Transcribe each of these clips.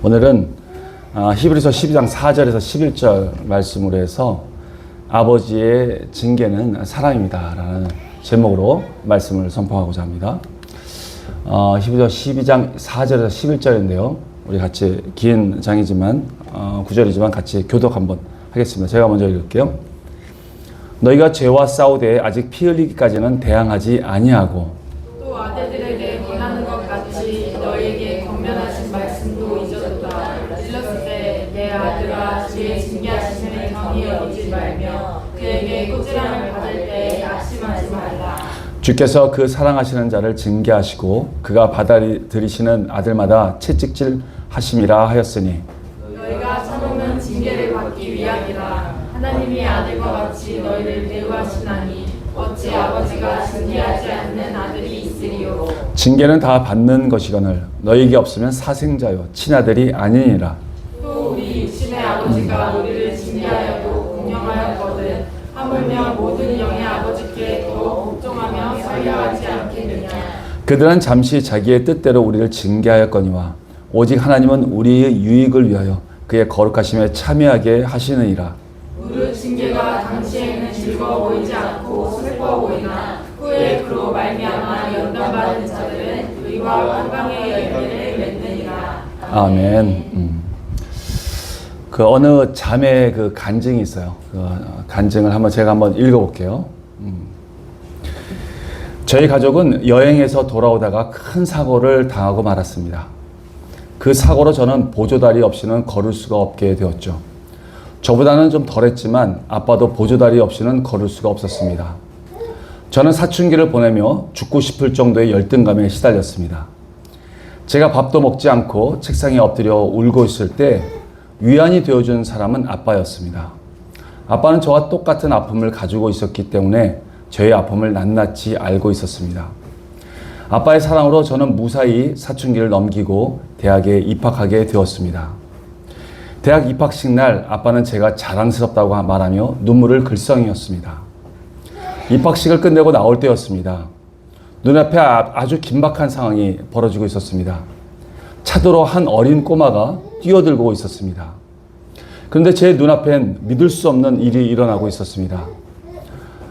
오늘은 히브리서 12장 4절에서 11절 말씀으로 해서 아버지의 징계는 사랑입니다 라는 제목으로 말씀을 선포하고자 합니다. 히브리서 12장 4절에서 11절인데요. 우리 같이 긴 장이지만 구절이지만 같이 교독 한번 하겠습니다. 제가 먼저 읽을게요. 너희가 죄와 싸우되 아직 피 흘리기까지는 대항하지 아니하고 또 아들들에게 권하는 것 같이 너희에게 권면하신 말씀도 잊어졌다. 일렀을 때 내 아들아 주의 징계하심을 경히 여기지 말며 그에게 꾸지람을 받을 때 낙심하지 말라. 주께서 그 사랑하시는 자를 징계하시고 그가 받아들이시는 아들마다 채찍질 하심이라 하였으니 너희가 참으면 징계를 받기 위함이라. 하나님이 아들과 같이 너희를 대우하시나니 어찌 아버지가 징계하지 않는 아들이 있으리요. 징계는 다 받는 것이거늘 너희에게 없으면 사생자요 친아들이 아니니라. 또 우리 육신의 아버지가 우리를 징계하여도 공경하였거든 하물며 모든 영의 아버지께 더 복종하며 설려하지 않겠느냐. 그들은 잠시 자기의 뜻대로 우리를 징계하였거니와 오직 하나님은 우리의 유익을 위하여 그의 거룩하심에 참여하게 하시느니라. 우리 징계가 당시에는 즐거워 보이지 않고 슬퍼 보이나 후에 그로 말미암아 연단받은 자들은 의와 평강의 열매를 맺느니라. 아멘. 그 어느 자매의 그 간증이 있어요. 그 간증을 제가 한번 읽어볼게요. 저희 가족은 여행에서 돌아오다가 큰 사고를 당하고 말았습니다. 그 사고로 저는 보조다리 없이는 걸을 수가 없게 되었죠. 저보다는 좀 덜했지만 아빠도 보조다리 없이는 걸을 수가 없었습니다. 저는 사춘기를 보내며 죽고 싶을 정도의 열등감에 시달렸습니다. 제가 밥도 먹지 않고 책상에 엎드려 울고 있을 때 위안이 되어준 사람은 아빠였습니다. 아빠는 저와 똑같은 아픔을 가지고 있었기 때문에 저의 아픔을 낱낱이 알고 있었습니다. 아빠의 사랑으로 저는 무사히 사춘기를 넘기고 대학에 입학하게 되었습니다. 대학 입학식 날 아빠는 제가 자랑스럽다고 말하며 눈물을 글썽이었습니다. 입학식을 끝내고 나올 때였습니다. 눈앞에 아주 긴박한 상황이 벌어지고 있었습니다. 차도로 한 어린 꼬마가 뛰어들고 있었습니다. 그런데 제 눈앞엔 믿을 수 없는 일이 일어나고 있었습니다.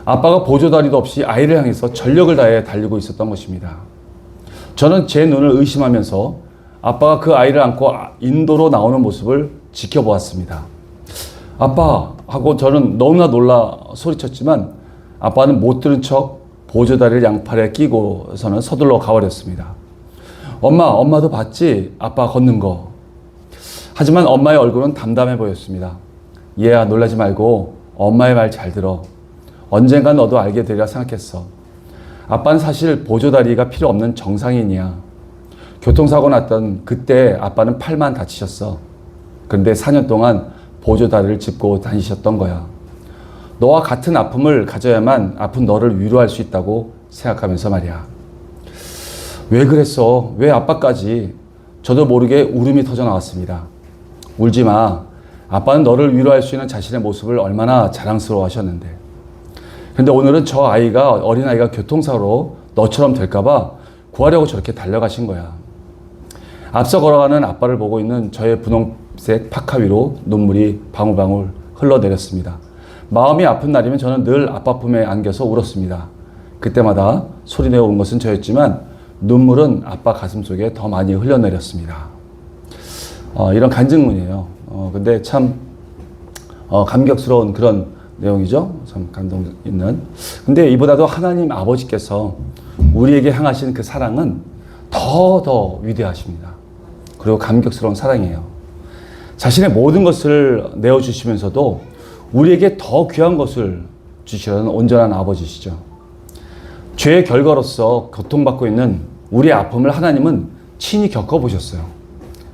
아빠가 보조다리도 없이 아이를 향해서 전력을 다해 달리고 있었던 것입니다. 저는 제 눈을 의심하면서 아빠가 그 아이를 안고 인도로 나오는 모습을 지켜보았습니다. 아빠! 하고 저는 너무나 놀라 소리쳤지만 아빠는 못 들은 척 보조다리를 양팔에 끼고서는 서둘러 가버렸습니다. 엄마도 봤지? 아빠 걷는 거. 하지만 엄마의 얼굴은 담담해 보였습니다. 얘야 놀라지 말고 엄마의 말 잘 들어. 언젠간 너도 알게 되리라 생각했어. 아빠는 사실 보조다리가 필요 없는 정상인이야. 교통사고 났던 그때 아빠는 팔만 다치셨어. 그런데 4년 동안 보조다리를 짚고 다니셨던 거야. 너와 같은 아픔을 가져야만 아픈 너를 위로할 수 있다고 생각하면서 말이야. 왜 그랬어? 왜 아빠까지? 저도 모르게 울음이 터져 나왔습니다. 울지 마. 아빠는 너를 위로할 수 있는 자신의 모습을 얼마나 자랑스러워 하셨는데. 근데 오늘은 저 어린아이가 교통사고로 너처럼 될까봐 구하려고 저렇게 달려가신 거야. 앞서 걸어가는 아빠를 보고 있는 저의 분홍색 파카 위로 눈물이 방울방울 흘러내렸습니다. 마음이 아픈 날이면 저는 늘 아빠 품에 안겨서 울었습니다. 그때마다 소리내어 운 것은 저였지만 눈물은 아빠 가슴 속에 더 많이 흘러내렸습니다. 이런 간증문이에요. 근데 참 감격스러운 그런 내용이죠. 참 감동 있는. 근데 이보다도 하나님 아버지께서 우리에게 향하신 그 사랑은 더 위대하십니다. 그리고 감격스러운 사랑이에요. 자신의 모든 것을 내어주시면서도 우리에게 더 귀한 것을 주시려는 온전한 아버지시죠. 죄의 결과로서 고통받고 있는 우리의 아픔을 하나님은 친히 겪어보셨어요.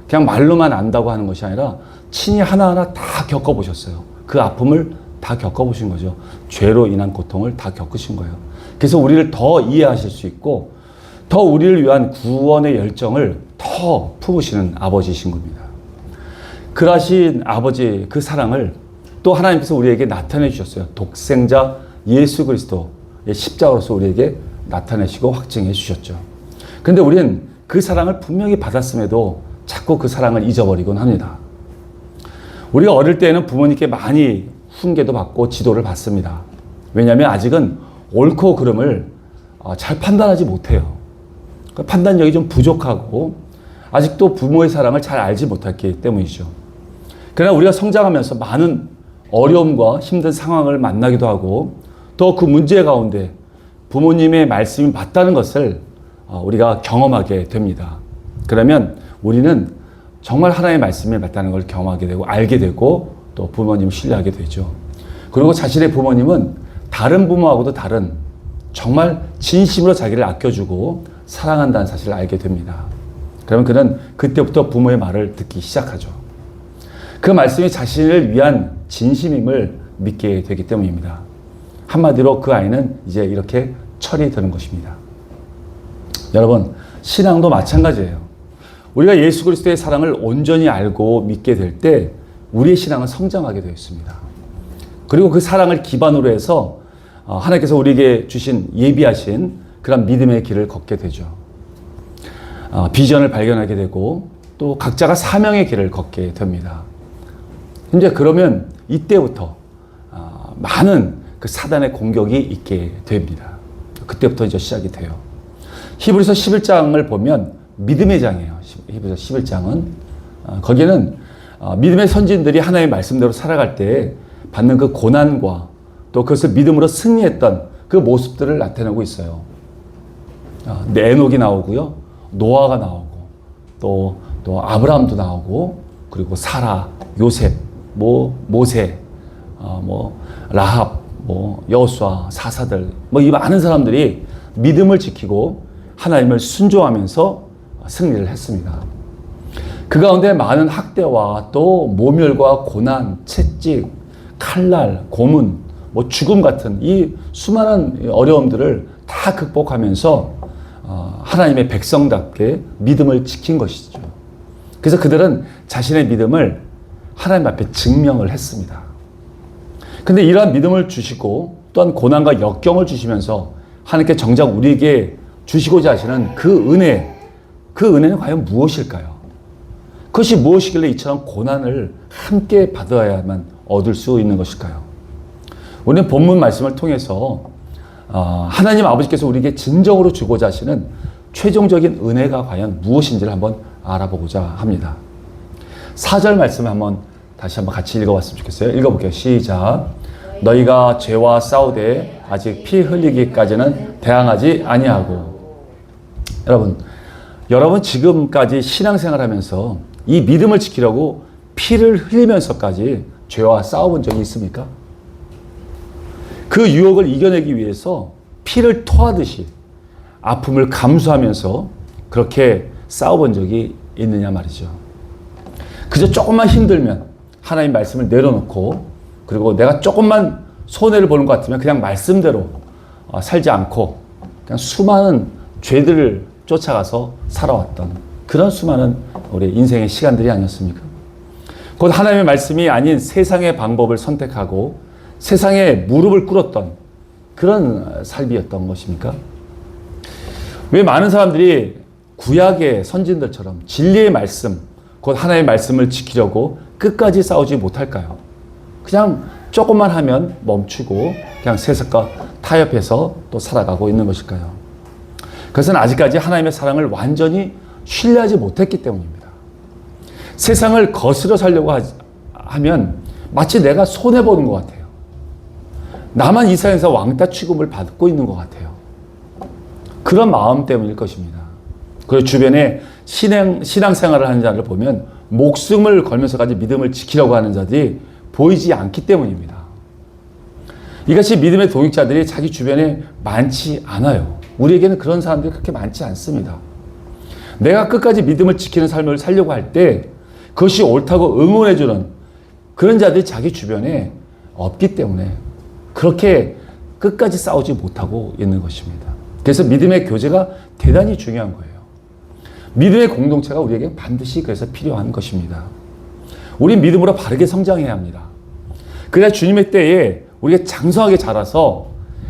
그냥 말로만 안다고 하는 것이 아니라 친히 하나하나 다 겪어보셨어요. 그 아픔을 다 겪어보신 거죠. 죄로 인한 고통을 다 겪으신 거예요. 그래서 우리를 더 이해하실 수 있고 더 우리를 위한 구원의 열정을 더 품으시는 아버지이신 겁니다. 그러신 아버지 그 사랑을 또 하나님께서 우리에게 나타내 주셨어요. 독생자 예수 그리스도의 십자가로서 우리에게 나타내시고 확증해 주셨죠. 그런데 우리는 그 사랑을 분명히 받았음에도 자꾸 그 사랑을 잊어버리곤 합니다. 우리가 어릴 때는 부모님께 많이 훈계도 받고 지도를 받습니다. 왜냐하면 아직은 옳고 그름을 잘 판단하지 못해요. 그 판단력이 좀 부족하고 아직도 부모의 사랑을 잘 알지 못했기 때문이죠. 그러나 우리가 성장하면서 많은 어려움과 힘든 상황을 만나기도 하고 또 그 문제 가운데 부모님의 말씀이 맞다는 것을 우리가 경험하게 됩니다. 그러면 우리는 정말 하나님의 말씀이 맞다는 걸 경험하게 되고 알게 되고 또 부모님을 신뢰하게 되죠. 그리고 자신의 부모님은 다른 부모하고도 다른 정말 진심으로 자기를 아껴주고 사랑한다는 사실을 알게 됩니다. 그러면 그는 그때부터 부모의 말을 듣기 시작하죠. 그 말씀이 자신을 위한 진심임을 믿게 되기 때문입니다. 한마디로 그 아이는 이제 이렇게 철이 드는 것입니다. 여러분, 신앙도 마찬가지예요. 우리가 예수 그리스도의 사랑을 온전히 알고 믿게 될 때 우리의 신앙은 성장하게 되어 있습니다. 그리고 그 사랑을 기반으로 해서 하나님께서 우리에게 주신 예비하신 그런 믿음의 길을 걷게 되죠. 비전을 발견하게 되고 또 각자가 사명의 길을 걷게 됩니다. 이제 그러면 이때부터 많은 그 사단의 공격이 있게 됩니다. 그때부터 이제 시작이 돼요. 히브리서 11장을 보면 믿음의 장이에요. 히브리서 11장은 거기에는 믿음의 선진들이 하나님의 말씀대로 살아갈 때 받는 그 고난과 또 그것을 믿음으로 승리했던 그 모습들을 나타내고 있어요. 에녹이 나오고요, 노아가 나오고 또 아브라함도 나오고 그리고 사라, 요셉, 모세, 라합, 여호수아, 사사들 이 많은 사람들이 믿음을 지키고 하나님을 순종하면서 승리를 했습니다. 그 가운데 많은 학대와 또 모멸과 고난, 채찍, 칼날, 고문, 죽음 같은 이 수많은 어려움들을 다 극복하면서 하나님의 백성답게 믿음을 지킨 것이죠. 그래서 그들은 자신의 믿음을 하나님 앞에 증명을 했습니다. 근데 이러한 믿음을 주시고 또한 고난과 역경을 주시면서 하나님께 정작 우리에게 주시고자 하시는 그 은혜는 과연 무엇일까요? 그것이 무엇이길래 이처럼 고난을 함께 받아야만 얻을 수 있는 것일까요? 우리는 본문 말씀을 통해서 하나님 아버지께서 우리에게 진정으로 주고자 하시는 최종적인 은혜가 과연 무엇인지를 한번 알아보고자 합니다. 4절 말씀을 다시 한번 같이 읽어봤으면 좋겠어요. 읽어볼게요. 시작. 너희가 죄와 싸우되 아직 피 흘리기까지는 대항하지 아니하고. 여러분 지금까지 신앙생활하면서 이 믿음을 지키려고 피를 흘리면서까지 죄와 싸워본 적이 있습니까? 그 유혹을 이겨내기 위해서 피를 토하듯이 아픔을 감수하면서 그렇게 싸워본 적이 있느냐 말이죠. 그저 조금만 힘들면 하나님 말씀을 내려놓고 그리고 내가 조금만 손해를 보는 것 같으면 그냥 말씀대로 살지 않고 그냥 수많은 죄들을 쫓아가서 살아왔던 그런 수많은 우리 인생의 시간들이 아니었습니까? 곧 하나님의 말씀이 아닌 세상의 방법을 선택하고 세상에 무릎을 꿇었던 그런 삶이었던 것입니까? 왜 많은 사람들이 구약의 선진들처럼 진리의 말씀, 곧 하나님의 말씀을 지키려고 끝까지 싸우지 못할까요? 그냥 조금만 하면 멈추고 그냥 세상과 타협해서 또 살아가고 있는 것일까요? 그것은 아직까지 하나님의 사랑을 완전히 신뢰하지 못했기 때문입니다. 세상을 거스려 살려고 하면 마치 내가 손해보는 것 같아요. 나만 이 세상에서 왕따 취급을 받고 있는 것 같아요. 그런 마음 때문일 것입니다. 그리고 주변에 신앙생활을 하는 자를 보면 목숨을 걸면서까지 믿음을 지키려고 하는 자들이 보이지 않기 때문입니다. 이같이 믿음의 동역자들이 자기 주변에 많지 않아요. 우리에게는 그런 사람들이 그렇게 많지 않습니다. 내가 끝까지 믿음을 지키는 삶을 살려고 할 때 그것이 옳다고 응원해주는 그런 자들이 자기 주변에 없기 때문에 그렇게 끝까지 싸우지 못하고 있는 것입니다. 그래서 믿음의 교제가 대단히 중요한 거예요. 믿음의 공동체가 우리에게 반드시 그래서 필요한 것입니다. 우리 믿음으로 바르게 성장해야 합니다. 그래야 주님의 때에 우리가 장성하게 자라서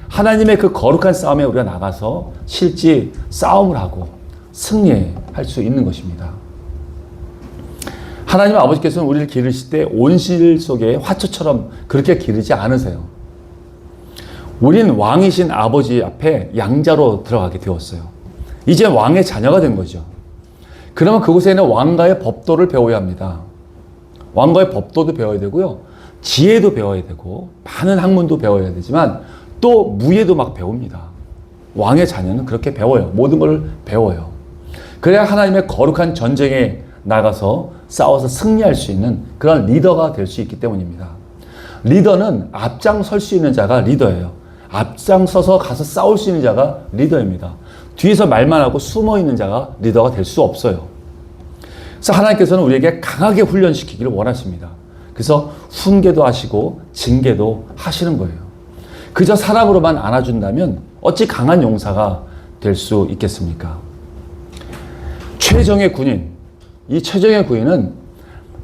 하나님의 그 거룩한 싸움에 우리가 나가서 실제 싸움을 하고 승리할 수 있는 것입니다. 하나님 아버지께서는 우리를 기르실 때 온실 속에 화초처럼 그렇게 기르지 않으세요. 우린 왕이신 아버지 앞에 양자로 들어가게 되었어요. 이제 왕의 자녀가 된 거죠. 그러면 그곳에는 왕가의 법도를 배워야 합니다. 왕가의 법도도 배워야 되고요. 지혜도 배워야 되고 많은 학문도 배워야 되지만 또 무예도 막 배웁니다. 왕의 자녀는 그렇게 배워요. 모든 걸 배워요. 그래야 하나님의 거룩한 전쟁에 나가서 싸워서 승리할 수 있는 그런 리더가 될 수 있기 때문입니다. 리더는 앞장설 수 있는 자가 리더예요. 앞장서서 가서 싸울 수 있는 자가 리더입니다. 뒤에서 말만 하고 숨어 있는 자가 리더가 될 수 없어요. 그래서 하나님께서는 우리에게 강하게 훈련시키기를 원하십니다. 그래서 훈계도 하시고 징계도 하시는 거예요. 그저 사람으로만 안아준다면 어찌 강한 용사가 될 수 있겠습니까? 최정의 군인, 이 최정의 군인은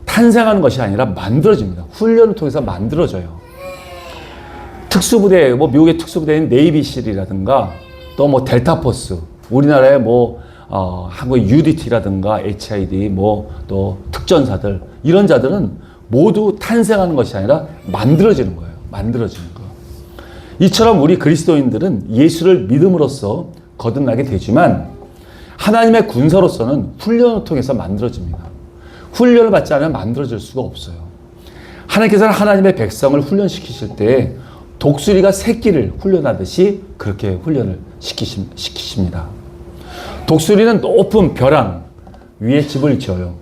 탄생하는 것이 아니라 만들어집니다. 훈련을 통해서 만들어져요. 특수부대, 미국의 특수부대인 네이비실이라든가 또 델타포스, 우리나라의 한국의 UDT라든가 HID, 또 특전사들, 이런 자들은 모두 탄생하는 것이 아니라 만들어지는 거예요. 만들어지는 거. 이처럼 우리 그리스도인들은 예수를 믿음으로써 거듭나게 되지만 하나님의 군사로서는 훈련을 통해서 만들어집니다. 훈련을 받지 않으면 만들어질 수가 없어요. 하나님께서는 하나님의 백성을 훈련시키실 때 독수리가 새끼를 훈련하듯이 그렇게 훈련을 시키십니다. 독수리는 높은 벼랑 위에 집을 지어요.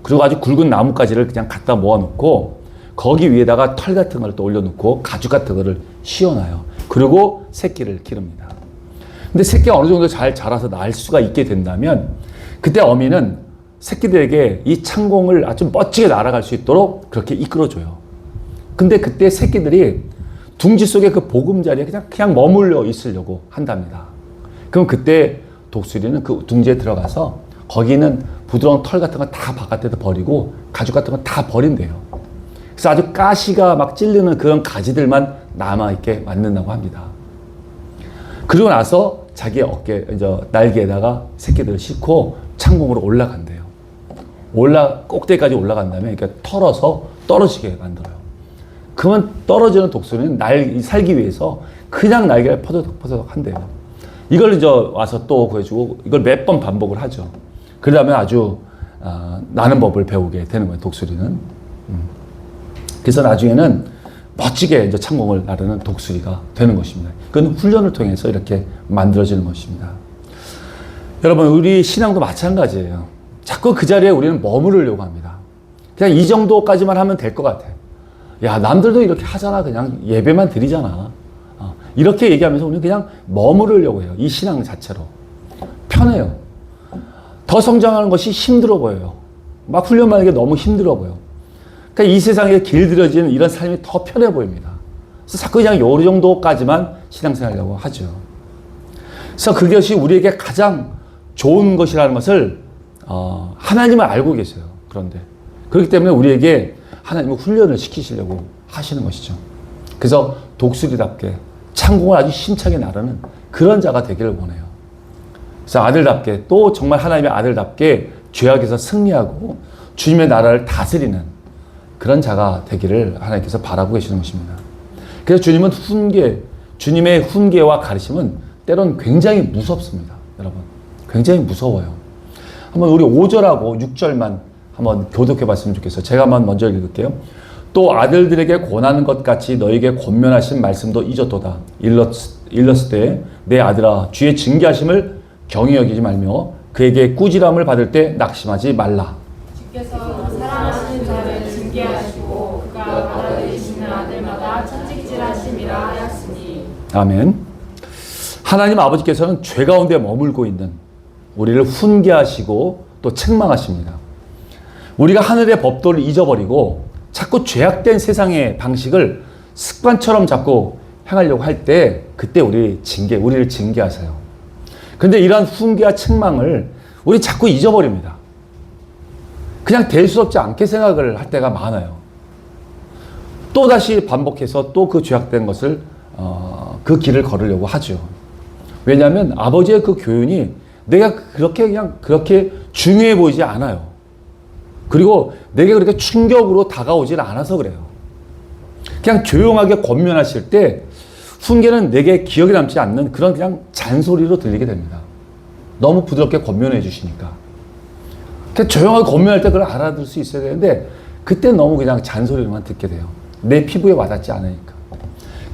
그리고 아주 굵은 나뭇가지를 그냥 갖다 모아놓고 거기 위에다가 털 같은 걸 또 올려놓고 가죽 같은 거를 씌워놔요. 그리고 새끼를 기릅니다. 근데 새끼가 어느 정도 잘 자라서 날 수가 있게 된다면 그때 어미는 새끼들에게 이 창공을 아주 멋지게 날아갈 수 있도록 그렇게 이끌어줘요. 근데 그때 새끼들이 둥지 속에 그 보금자리에 그냥 머물러 있으려고 한답니다. 그럼 그때 독수리는 그 둥지에 들어가서 거기 있는 부드러운 털 같은 거 다 바깥에다 버리고 가죽 같은 거 다 버린대요. 그래서 아주 가시가 막 찔리는 그런 가지들만 남아있게 만든다고 합니다. 그리고 나서 자기 날개에다가 새끼들을 싣고 창공으로 올라간대요. 꼭대기까지 올라간 다음에 이렇게 털어서 떨어지게 만들어요. 그러면 떨어지는 독수리는 살기 위해서 그냥 날개를 퍼덕퍼덕 한대요. 이걸 와서 또 구해주고 이걸 몇 번 반복을 하죠. 그러다면 아주 나는 법을 배우게 되는 거예요, 독수리는. 그래서 나중에는 멋지게 창공을 나르는 독수리가 되는 것입니다. 그건 훈련을 통해서 이렇게 만들어지는 것입니다. 여러분, 우리 신앙도 마찬가지예요. 자꾸 그 자리에 우리는 머무르려고 합니다. 그냥 이 정도까지만 하면 될 것 같아. 야, 남들도 이렇게 하잖아. 그냥 예배만 드리잖아. 이렇게 얘기하면서 우리는 그냥 머무르려고 해요. 이 신앙 자체로. 편해요. 더 성장하는 것이 힘들어 보여요. 막 훈련하는 게 너무 힘들어 보여. 그러니까 이 세상에 길들여지는 이런 삶이 더 편해 보입니다. 그래서 자꾸 그냥 요 정도까지만 신앙생활이라고 하죠. 그래서 그것이 우리에게 가장 좋은 것이라는 것을 하나님은 알고 계세요. 그런데 그렇기 때문에 우리에게 하나님은 훈련을 시키시려고 하시는 것이죠. 그래서 독수리답게 창공을 아주 힘차게 나르는 그런 자가 되기를 원해요. 그래서 아들답게 또 정말 하나님의 아들답게 죄악에서 승리하고 주님의 나라를 다스리는 그런 자가 되기를 하나님께서 바라고 계시는 것입니다. 그래서 주님의 훈계와 가르침은 때론 굉장히 무섭습니다. 여러분, 굉장히 무서워요. 한번 우리 5절하고 6절만 한번 교독해 봤으면 좋겠어요. 제가 한번 먼저 읽을게요. 또 아들들에게 권하는 것 같이 너에게 권면하신 말씀도 잊었도다. 일렀을 때 내 아들아 주의 징계하심을 경히 여기지 말며 그에게 꾸지람을 받을 때 낙심하지 말라. 주께서 사랑하시는 자를 징계하시고 그가 받아들이시는 아들마다 채찍질하심이라 하였으니. 아멘. 하나님 아버지께서는 죄 가운데 머물고 있는 우리를 훈계하시고 또 책망하십니다. 우리가 하늘의 법도를 잊어버리고 자꾸 죄악된 세상의 방식을 습관처럼 자꾸 행하려고 할 때 그때 우리를 징계하세요. 근데 이러한 훈계와 책망을 우리 자꾸 잊어버립니다. 그냥 대수롭지 않게 생각을 할 때가 많아요. 또 다시 반복해서 또 그 죄악된 것을 그 길을 걸으려고 하죠. 왜냐하면 아버지의 그 교훈이 내가 그렇게 중요해 보이지 않아요. 그리고 내게 그렇게 충격으로 다가오질 않아서 그래요. 그냥 조용하게 권면하실 때 훈계는 내게 기억에 남지 않는 그런 그냥 잔소리로 들리게 됩니다. 너무 부드럽게 권면해 주시니까. 그냥 조용하게 권면할 때 그걸 알아들 수 있어야 되는데 그때 너무 그냥 잔소리로만 듣게 돼요. 내 피부에 와닿지 않으니까.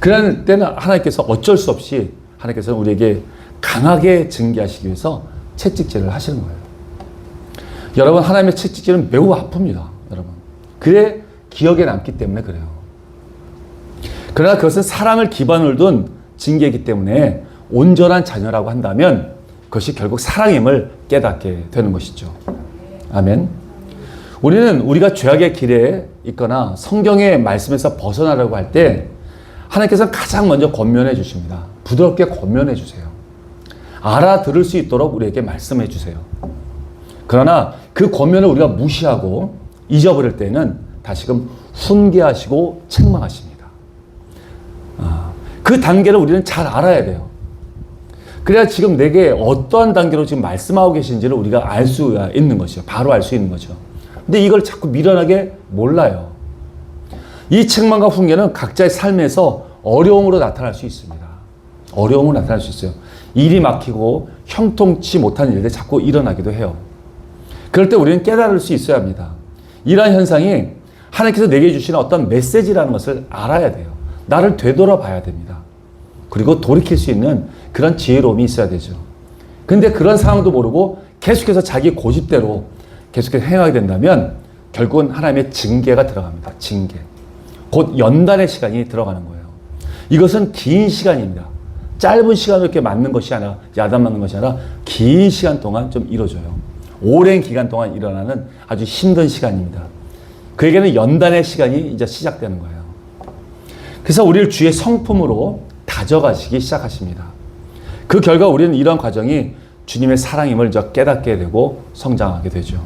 그럴 때는 하나님께서 어쩔 수 없이 하나님께서는 우리에게 강하게 징계하시기 위해서 채찍질을 하시는 거예요. 여러분, 하나님의 채찍질은 매우 아픕니다. 여러분. 그래 기억에 남기 때문에 그래요. 그러나 그것은 사랑을 기반으로 둔 징계이기 때문에 온전한 자녀라고 한다면 그것이 결국 사랑임을 깨닫게 되는 것이죠. 아멘. 우리는 우리가 죄악의 길에 있거나 성경의 말씀에서 벗어나려고 할 때 하나님께서 가장 먼저 권면해 주십니다. 부드럽게 권면해 주세요. 알아들을 수 있도록 우리에게 말씀해 주세요. 그러나 그 권면을 우리가 무시하고 잊어버릴 때는 다시금 훈계하시고 책망하십니다. 그 단계를 우리는 잘 알아야 돼요. 그래야 지금 내게 어떠한 단계로 지금 말씀하고 계신지를 우리가 알 수 있는 것이죠. 바로 알 수 있는 거죠. 근데 이걸 자꾸 미련하게 몰라요. 이 책망과 훈계는 각자의 삶에서 어려움으로 나타날 수 있습니다. 어려움으로 나타날 수 있어요. 일이 막히고 형통치 못한 일들이 자꾸 일어나기도 해요. 그럴 때 우리는 깨달을 수 있어야 합니다. 이러한 현상이 하나님께서 내게 주시는 어떤 메시지라는 것을 알아야 돼요. 나를 되돌아봐야 됩니다. 그리고 돌이킬 수 있는 그런 지혜로움이 있어야 되죠. 근데 그런 상황도 모르고 계속해서 자기 고집대로 계속해서 행하게 된다면 결국은 하나님의 징계가 들어갑니다. 징계. 곧 연단의 시간이 들어가는 거예요. 이것은 긴 시간입니다. 짧은 시간으로 이렇게 맞는 것이 아니라, 야단 맞는 것이 아니라 긴 시간 동안 좀 이루어져요. 오랜 기간 동안 일어나는 아주 힘든 시간입니다. 그에게는 연단의 시간이 이제 시작되는 거예요. 그래서 우리를 주의 성품으로 다져가시기 시작하십니다. 그 결과 우리는 이런 과정이 주님의 사랑임을 깨닫게 되고 성장하게 되죠.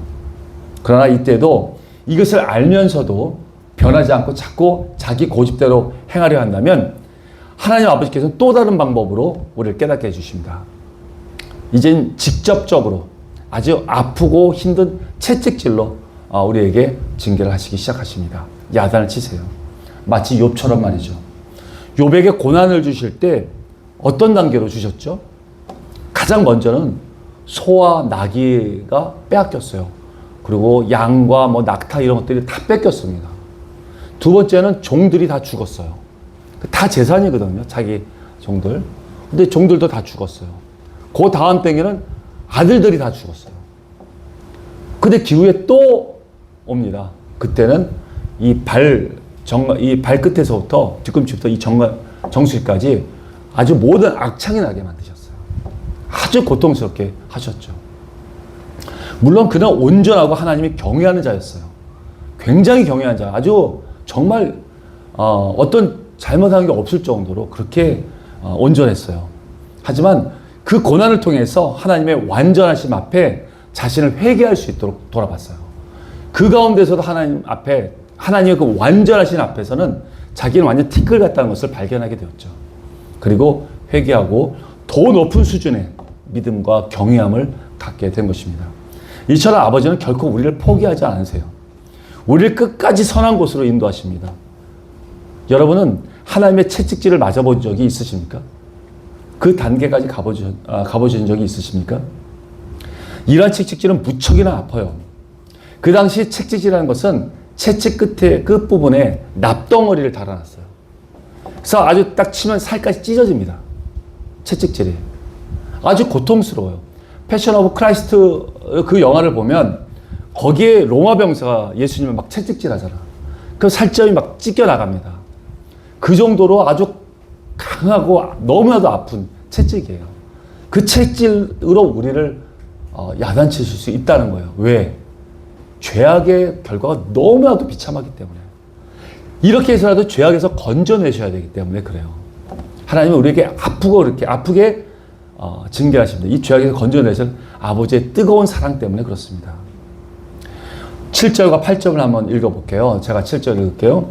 그러나 이때도 이것을 알면서도 변하지 않고 자꾸 자기 고집대로 행하려 한다면 하나님 아버지께서는 또 다른 방법으로 우리를 깨닫게 해주십니다. 이젠 직접적으로 아주 아프고 힘든 채찍질로 우리에게 징계를 하시기 시작하십니다. 야단을 치세요. 마치 욥처럼 말이죠. 욥에게 고난을 주실 때 어떤 단계로 주셨죠? 가장 먼저는 소와 나귀가 빼앗겼어요. 그리고 양과 낙타 이런 것들이 다 뺏겼습니다. 두 번째는 종들이 다 죽었어요. 다 재산이거든요. 자기 종들. 근데 종들도 다 죽었어요. 그 다음 땡에는 아들들이 다 죽었어요. 근데 기후에 또 옵니다. 그때는 이 발끝에서부터 뒤꿈치부터 이 정수리까지 아주 모든 악창이 나게 만드셨어요. 아주 고통스럽게 하셨죠. 물론 그는 온전하고 하나님이 경외하는 자였어요. 굉장히 경외한 자. 아주 정말 어떤 잘못한 게 없을 정도로 그렇게 온전했어요. 하지만 그 고난을 통해서 하나님의 완전하심 앞에 자신을 회개할 수 있도록 돌아봤어요. 그 가운데서도 하나님 앞에, 하나님의 그 완전하신 앞에서는 자기는 완전 티끌 같다는 것을 발견하게 되었죠. 그리고 회개하고 더 높은 수준의 믿음과 경외함을 갖게 된 것입니다. 이처럼 아버지는 결코 우리를 포기하지 않으세요. 우리를 끝까지 선한 곳으로 인도하십니다. 여러분은 하나님의 채찍질을 맞아본 적이 있으십니까? 그 단계까지 가보신 적이 있으십니까? 이러한 채찍질은 무척이나 아파요. 그 당시 채찍질이라는 것은 채찍 끝에 끝부분에 납덩어리를 달아놨어요. 그래서 아주 딱 치면 살까지 찢어집니다. 채찍질이. 아주 고통스러워요. 패션 오브 크라이스트 그 영화를 보면 거기에 로마 병사가 예수님을 막 채찍질 하잖아. 그 살점이 막 찢겨 나갑니다. 그 정도로 아주 강하고 너무나도 아픈 채찍이에요. 그 채찍으로 우리를 야단치실 수 있다는 거예요. 왜? 죄악의 결과가 너무나도 비참하기 때문에. 이렇게 해서라도 죄악에서 건져내셔야 되기 때문에 그래요. 하나님은 우리에게 아프고 이렇게 아프게 징계하십니다. 이 죄악에서 건져내실 아버지의 뜨거운 사랑 때문에 그렇습니다. 7절과 8절을 한번 읽어볼게요. 제가 7절 읽을게요.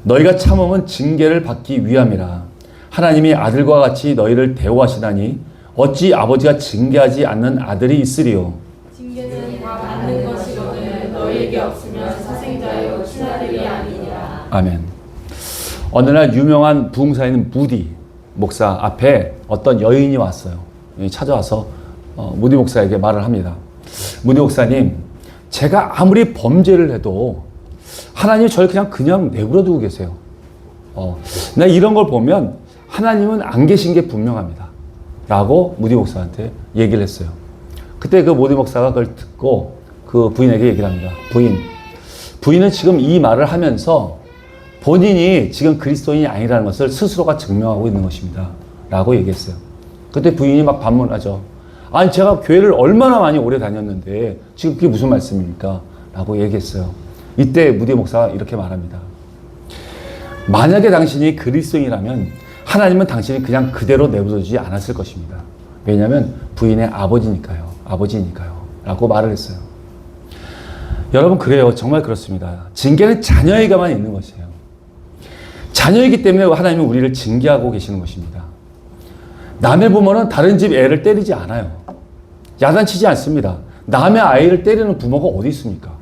너희가 참음은 징계를 받기 위함이라. 하나님이 아들과 같이 너희를 대우하시다니 어찌 아버지가 징계하지 않는 아들이 있으리요. 징계는 다 받는 것이거든 너희에게 없어 사생자요 친아들이 아니니라. 아멘. 어느 날 유명한 부흥사인 무디 목사 앞에 어떤 여인이 왔어요. 찾아와서 무디 목사에게 말을 합니다. 무디 목사님, 제가 아무리 범죄를 해도 하나님이 저를 그냥 내버려 두고 계세요. 나 이런 걸 보면 하나님은 안 계신 게 분명합니다. 라고 무디 목사한테 얘기를 했어요. 그때 그 무디 목사가 그걸 듣고 그 부인에게 얘기를 합니다. 부인은 지금 이 말을 하면서 본인이 지금 그리스도인이 아니라는 것을 스스로가 증명하고 있는 것입니다. 라고 얘기했어요. 그때 부인이 막 반문하죠. 아니, 제가 교회를 얼마나 많이 오래 다녔는데 지금 그게 무슨 말씀입니까? 라고 얘기했어요. 이때 무디 목사가 이렇게 말합니다. 만약에 당신이 그리스도인이라면 하나님은 당신이 그냥 그대로 내버려두지 않았을 것입니다. 왜냐하면 부인의 아버지니까요. 라고 말을 했어요. 여러분, 그래요. 정말 그렇습니다. 징계는 자녀에게만 있는 것이에요. 자녀이기 때문에 하나님은 우리를 징계하고 계시는 것입니다. 남의 부모는 다른 집 애를 때리지 않아요. 야단치지 않습니다. 남의 아이를 때리는 부모가 어디 있습니까?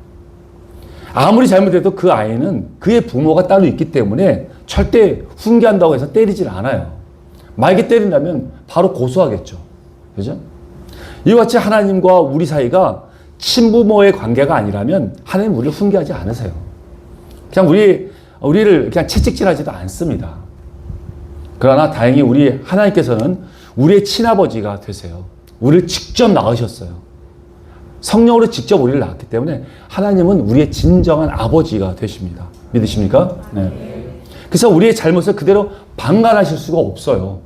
아무리 잘못해도 그 아이는 그의 부모가 따로 있기 때문에 절대 훈계한다고 해서 때리질 않아요. 만약에 때린다면 바로 고소하겠죠. 그죠? 이와 같이 하나님과 우리 사이가 친부모의 관계가 아니라면 하나님 우리를 훈계하지 않으세요. 그냥 우리를 그냥 채찍질하지도 않습니다. 그러나 다행히 우리 하나님께서는 우리의 친아버지가 되세요. 우리를 직접 낳으셨어요. 성령으로 직접 우리를 낳았기 때문에 하나님은 우리의 진정한 아버지가 되십니다. 믿으십니까? 네. 그래서 우리의 잘못을 그대로 방관하실 수가 없어요.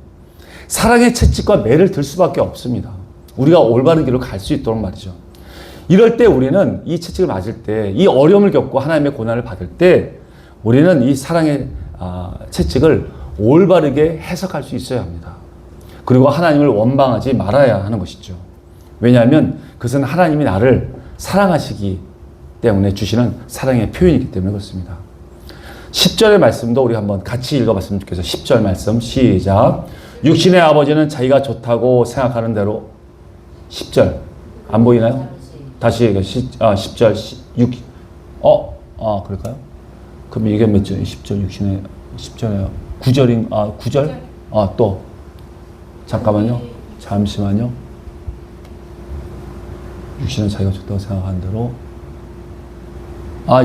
사랑의 채찍과 매를 들 수밖에 없습니다. 우리가 올바른 길로 갈 수 있도록 말이죠. 이럴 때 우리는 이 채찍을 맞을 때, 이 어려움을 겪고 하나님의 고난을 받을 때 우리는 이 사랑의 채찍을 올바르게 해석할 수 있어야 합니다. 그리고 하나님을 원망하지 말아야 하는 것이죠. 왜냐하면 그것은 하나님이 나를 사랑하시기 때문에 주시는 사랑의 표현이기 때문에 그렇습니다. 10절의 말씀도 우리 한번 같이 읽어봤으면 좋겠어요. 10절 말씀 시작. 육신의 아버지는 자기가 좋다고 생각하는 대로 10절 안 보이나요? 다시 10절 6 그럴까요? 그럼 이게 몇 절? 10절 6신의 10절에 9절인 9절? 또 잠깐만요. 잠시만요. 육신은 자기가 좋다고 생각하는 대로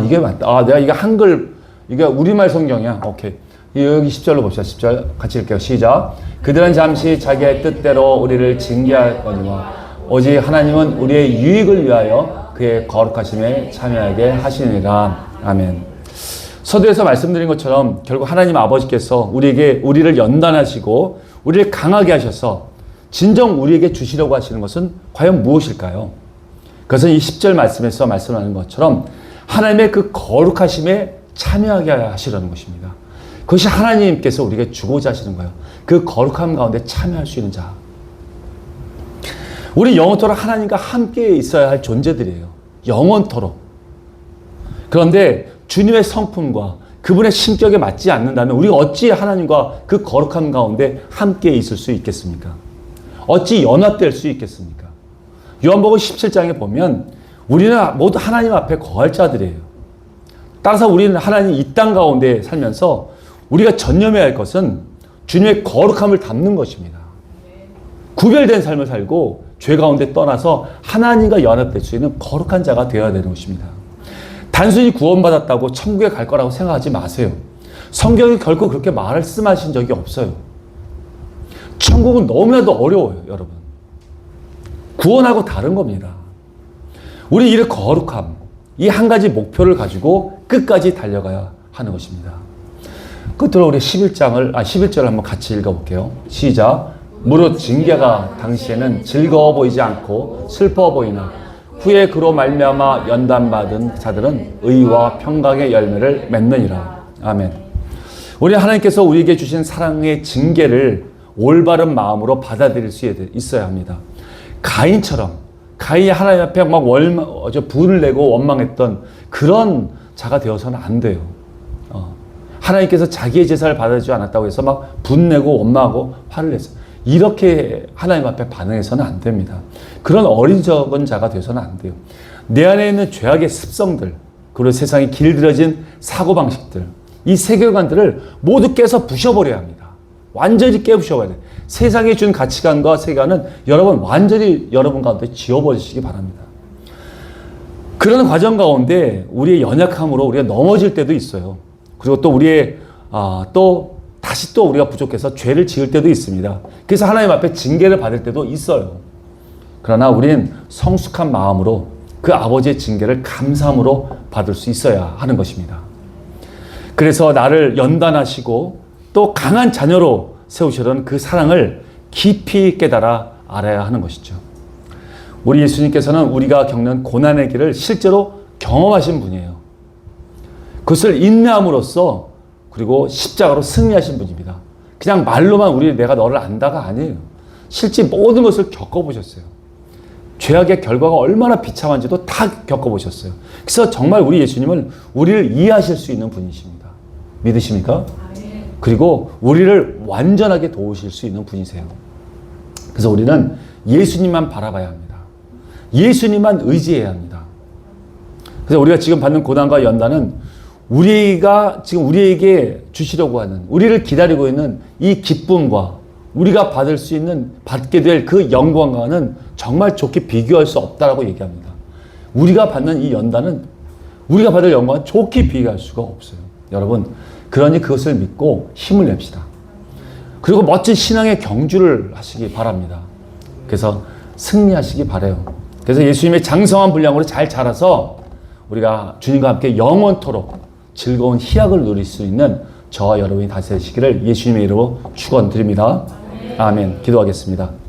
이게 맞다. 내가 이게 한글 이게 우리말 성경이야. 오케이. 여기 10절로 봅시다. 10절 같이 읽게요. 시작. 그들은 잠시 자기의 뜻대로 우리를 징계할 거니와 오직 하나님은 우리의 유익을 위하여 그의 거룩하심에 참여하게 하시니라. 아멘. 서두에서 말씀드린 것처럼 결국 하나님 아버지께서 우리를 연단하시고 우리를 강하게 하셔서 진정 우리에게 주시려고 하시는 것은 과연 무엇일까요? 그것은 이 10절 말씀에서 말씀하는 것처럼 하나님의 그 거룩하심에 참여하게 하시려는 것입니다. 그것이 하나님께서 우리에게 주고자 하시는 거예요. 그 거룩함 가운데 참여할 수 있는 자. 우리 영원토록 하나님과 함께 있어야 할 존재들이에요. 영원토록. 그런데 주님의 성품과 그분의 신격에 맞지 않는다면 우리가 어찌 하나님과 그 거룩함 가운데 함께 있을 수 있겠습니까? 어찌 연합될 수 있겠습니까? 요한복음 17장에 보면 우리는 모두 하나님 앞에 거할 자들이에요. 따라서 우리는 하나님 이 땅 가운데 살면서 우리가 전념해야 할 것은 주님의 거룩함을 담는 것입니다. 구별된 삶을 살고 죄 가운데 떠나서 하나님과 연합될 수 있는 거룩한 자가 되어야 되는 것입니다. 단순히 구원받았다고 천국에 갈 거라고 생각하지 마세요. 성경이 결코 그렇게 말씀하신 적이 없어요. 천국은 너무나도 어려워요, 여러분. 구원하고 다른 겁니다. 우리 이의 거룩함, 이 한 가지 목표를 가지고 끝까지 달려가야 하는 것입니다. 끝으로 우리 11절을 한번 같이 읽어볼게요. 시작. 무릇 징계가 당시에는 즐거워 보이지 않고 슬퍼 보이나 후에 그로 말미암아 연단받은 자들은 의와 평강의 열매를 맺느니라. 아멘. 우리 하나님께서 우리에게 주신 사랑의 징계를 올바른 마음으로 받아들일 수 있어야 합니다. 가인이 하나님 앞에 막 분을 내고 원망했던 그런 자가 되어서는 안 돼요. 하나님께서 자기의 제사를 받아주지 않았다고 해서 막 분내고 원망하고 화를 냈어요. 이렇게 하나님 앞에 반응해서는 안 됩니다. 그런 어리석은 자가 되어서는 안 돼요. 내 안에 있는 죄악의 습성들, 그리고 세상에 길들여진 사고방식들, 이 세계관들을 모두 깨서 부셔버려야 합니다. 완전히 깨부셔버려야 돼요. 세상에 준 가치관과 세계관은 여러분 완전히 여러분 가운데 지워버리시기 바랍니다. 그런 과정 가운데 우리의 연약함으로 우리가 넘어질 때도 있어요. 그리고 또 우리의 또 다시 또 우리가 부족해서 죄를 지을 때도 있습니다. 그래서 하나님 앞에 징계를 받을 때도 있어요. 그러나 우리는 성숙한 마음으로 그 아버지의 징계를 감사함으로 받을 수 있어야 하는 것입니다. 그래서 나를 연단하시고 또 강한 자녀로 세우시던 그 사랑을 깊이 깨달아 알아야 하는 것이죠. 우리 예수님께서는 우리가 겪는 고난의 길을 실제로 경험하신 분이에요. 그것을 인내함으로써 그리고 십자가로 승리하신 분입니다. 그냥 말로만 내가 너를 안다가 아니에요. 실제 모든 것을 겪어보셨어요. 죄악의 결과가 얼마나 비참한지도 다 겪어보셨어요. 그래서 정말 우리 예수님은 우리를 이해하실 수 있는 분이십니다. 믿으십니까? 그리고 우리를 완전하게 도우실 수 있는 분이세요. 그래서 우리는 예수님만 바라봐야 합니다. 예수님만 의지해야 합니다. 그래서 우리가 지금 받는 고난과 연단은 우리가 지금 우리에게 주시려고 하는, 우리를 기다리고 있는 이 기쁨과 우리가 받게 될 그 영광과는 정말 좋게 비교할 수 없다라고 얘기합니다. 우리가 받는 이 연단은, 우리가 받을 영광은 좋게 비교할 수가 없어요. 여러분, 그러니 그것을 믿고 힘을 냅시다. 그리고 멋진 신앙의 경주를 하시기 바랍니다. 그래서 승리하시기 바라요. 그래서 예수님의 장성한 분량으로 잘 자라서 우리가 주님과 함께 영원토록 즐거운 희약을 누릴 수 있는 저와 여러분이 다시 되시기를 예수님의 이름으로 축원드립니다. 아멘. 기도하겠습니다.